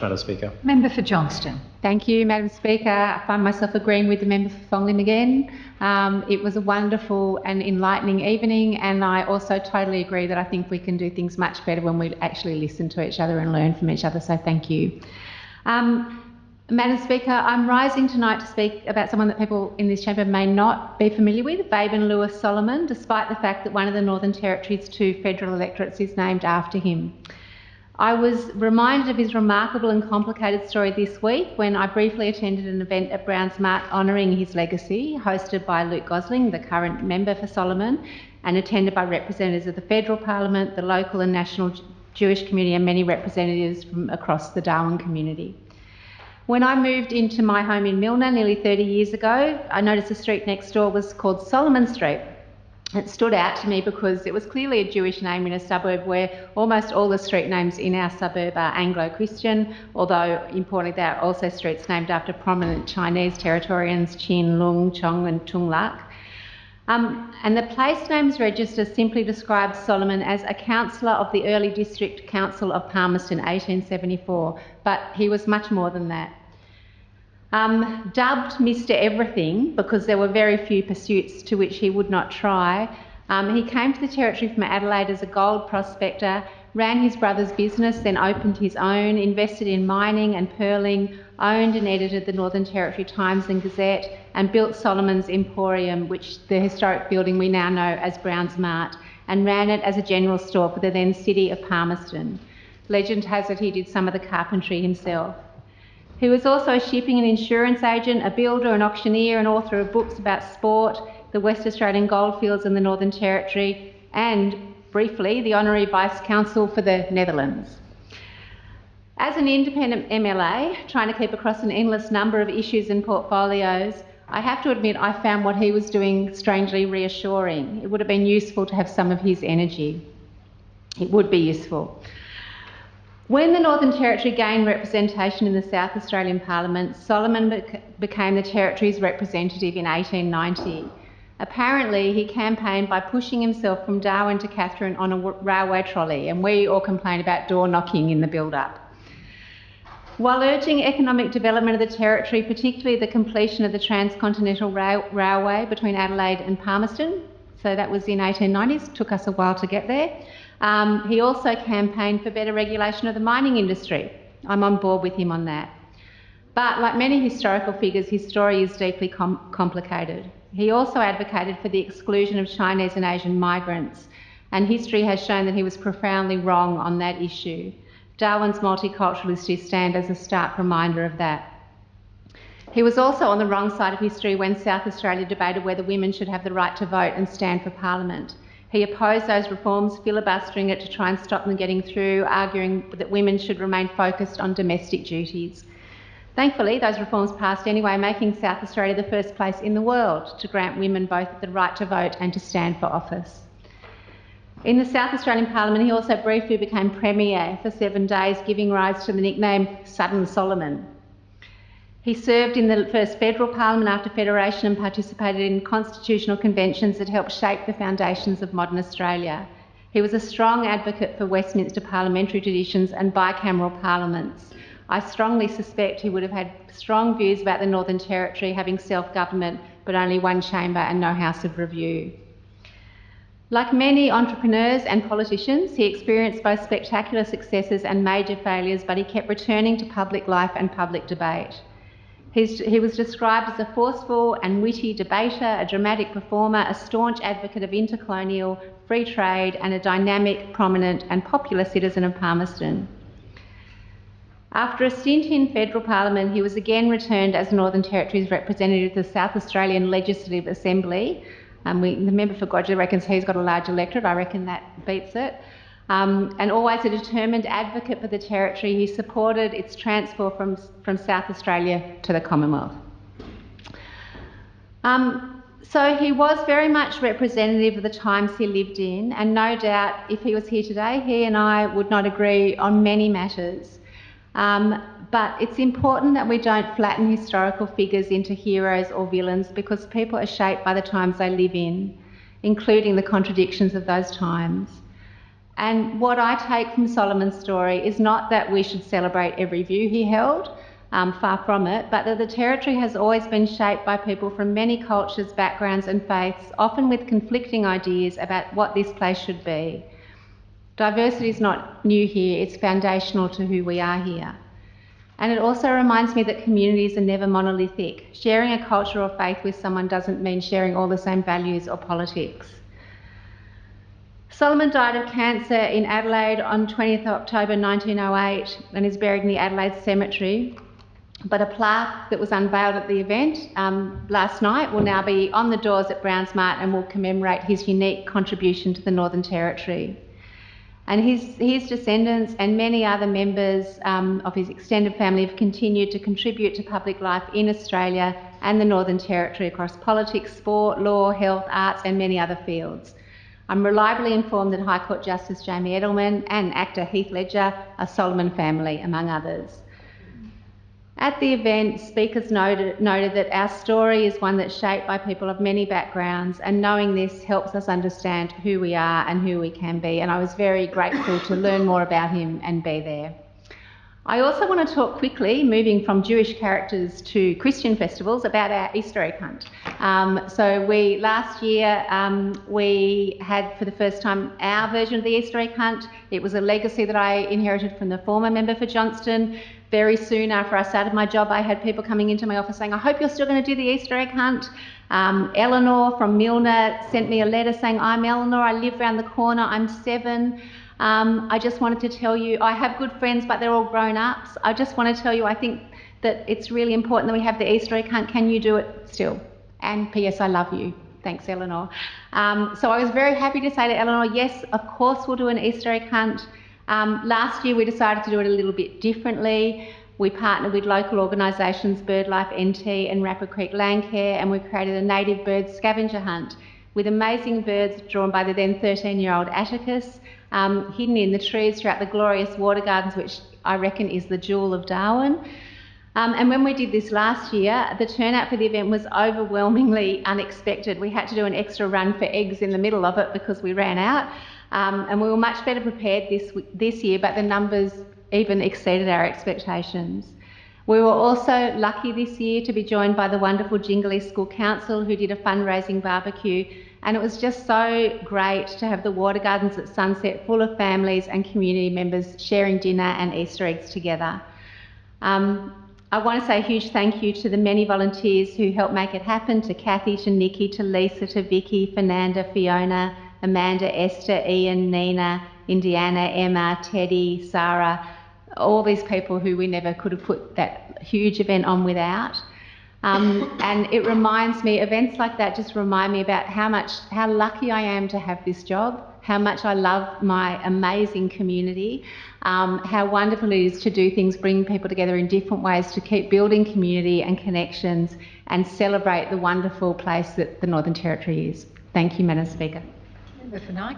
Madam Speaker. Member for Johnston. Thank you, Madam Speaker. I find myself agreeing with the member for Fonglim again. It was a wonderful and enlightening evening, and I also totally agree that I think we can do things much better when we actually listen to each other and learn from each other, so thank you. Madam Speaker, I'm rising tonight to speak about someone that people in this chamber may not be familiar with, Fabian Lewis Solomon, despite the fact that one of the Northern Territory's 2 federal electorates is named after him. I was reminded of his remarkable and complicated story this week when I briefly attended an event at Browns Mark honouring his legacy, hosted by Luke Gosling, the current member for Solomon, and attended by representatives of the Federal Parliament, the local and national Jewish community, and many representatives from across the Darwin community. When I moved into my home in Milner nearly 30 years ago, I noticed the street next door was called Solomon Street. It stood out to me because it was clearly a Jewish name in a suburb where almost all the street names in our suburb are Anglo-Christian, although importantly there are also streets named after prominent Chinese Territorians, Chin, Lung, Chong and Tung Lak. And the place names register simply describes Solomon as a councillor of the early District Council of Palmerston 1874, but he was much more than that. Dubbed Mr. Everything because there were very few pursuits to which he would not try, he came to the Territory from Adelaide as a gold prospector, ran his brother's business, then opened his own, invested in mining and pearling, owned and edited the Northern Territory Times and Gazette, and built Solomon's Emporium, which the historic building we now know as Browns Mart, and ran it as a general store for the then city of Palmerston. Legend has it he did some of the carpentry himself. He was also a shipping and insurance agent, a builder, an auctioneer, and author of books about sport, the West Australian goldfields and the Northern Territory, and, briefly, the Honorary Vice-Consul for the Netherlands. As an independent MLA, trying to keep across an endless number of issues and portfolios, I have to admit I found what he was doing strangely reassuring. It would have been useful to have some of his energy. It would be useful. When the Northern Territory gained representation in the South Australian Parliament, Solomon became the Territory's representative in 1890. Apparently, he campaigned by pushing himself from Darwin to Katherine on a railway trolley, and we all complained about door knocking in the build-up. While urging economic development of the Territory, particularly the completion of the transcontinental railway between Adelaide and Palmerston, so that was in 1890s, took us a while to get there. He also campaigned for better regulation of the mining industry. I'm on board with him on that. But like many historical figures, his story is deeply complicated. He also advocated for the exclusion of Chinese and Asian migrants, and history has shown that he was profoundly wrong on that issue. Darwin's multiculturalist stand as a stark reminder of that. He was also on the wrong side of history when South Australia debated whether women should have the right to vote and stand for Parliament. He opposed those reforms, filibustering it to try and stop them getting through, arguing that women should remain focused on domestic duties. Thankfully, those reforms passed anyway, making South Australia the first place in the world to grant women both the right to vote and to stand for office. In the South Australian Parliament, he also briefly became Premier for 7 days, giving rise to the nickname Sudden Solomon. He served in the first federal parliament after federation and participated in constitutional conventions that helped shape the foundations of modern Australia. He was a strong advocate for Westminster parliamentary traditions and bicameral parliaments. I strongly suspect he would have had strong views about the Northern Territory having self-government but only one chamber and no House of Review. Like many entrepreneurs and politicians, he experienced both spectacular successes and major failures, but he kept returning to public life and public debate. He was described as a forceful and witty debater, a dramatic performer, a staunch advocate of intercolonial free trade, and a dynamic, prominent and popular citizen of Palmerston. After a stint in federal parliament, he was again returned as Northern Territory's representative to the South Australian Legislative Assembly. The member for Godger reckons he's got a large electorate. I reckon that beats it. And always a determined advocate for the Territory, he supported its transfer from South Australia to the Commonwealth. So he was very much representative of the times he lived in, and no doubt if he was here today, he and I would not agree on many matters. But it's important that we don't flatten historical figures into heroes or villains, because people are shaped by the times they live in, including the contradictions of those times. And what I take from Solomon's story is not that we should celebrate every view he held, far from it, but that the Territory has always been shaped by people from many cultures, backgrounds and faiths, often with conflicting ideas about what this place should be. Diversity is not new here, it's foundational to who we are here. And it also reminds me that communities are never monolithic. Sharing a culture or faith with someone doesn't mean sharing all the same values or politics. Solomon died of cancer in Adelaide on 20th October 1908 and is buried in the Adelaide Cemetery. But a plaque that was unveiled at the event last night will now be on the doors at Browns Mart and will commemorate his unique contribution to the Northern Territory. And his descendants and many other members of his extended family have continued to contribute to public life in Australia and the Northern Territory across politics, sport, law, health, arts and many other fields. I'm reliably informed that High Court Justice Jamie Edelman and actor Heath Ledger are Solomon family, among others. At the event, speakers noted that our story is one that's shaped by people of many backgrounds, and knowing this helps us understand who we are and who we can be, and I was very grateful to learn more about him and be there. I also want to talk quickly, moving from Jewish characters to Christian festivals, about our Easter egg hunt. Last year we had for the first time our version of the Easter egg hunt. It was a legacy that I inherited from the former member for Johnston. Very soon after I started my job, I had people coming into my office saying, I hope you're still going to do the Easter egg hunt. Eleanor from Milner sent me a letter saying, I'm Eleanor, I live around the corner, I'm 7. I just wanted to tell you, I have good friends, but they're all grown-ups. I just want to tell you, I think that it's really important that we have the Easter egg hunt. Can you do it still? And P.S. I love you. Thanks, Eleanor. So I was very happy to say to Eleanor, yes, of course we'll do an Easter egg hunt. Last year we decided to do it a little bit differently. We partnered with local organisations BirdLife NT and Rapid Creek Landcare, and we created a native bird scavenger hunt with amazing birds drawn by the then 13-year-old Atticus, hidden in the trees throughout the glorious water gardens, which I reckon is the jewel of Darwin. And when we did this last year, the turnout for the event was overwhelmingly unexpected. We had to do an extra run for eggs in the middle of it because we ran out. And we were much better prepared this year, but the numbers even exceeded our expectations. We were also lucky this year to be joined by the wonderful Jinglee School Council, who did a fundraising barbecue, and it was just so great to have the water gardens at sunset full of families and community members sharing dinner and Easter eggs together. I want to say a huge thank you to the many volunteers who helped make it happen, to Kathy, to Nikki, to Lisa, to Vicky, Fernanda, Fiona, Amanda, Esther, Ian, Nina, Indiana, Emma, Teddy, Sarah, all these people who we never could have put that huge event on without. And it reminds me, events like that just remind me about how lucky I am to have this job, how much I love my amazing community, how wonderful it is to do things, bring people together in different ways to keep building community and connections and celebrate the wonderful place that the Northern Territory is. Thank you, Madam Speaker. Definitely.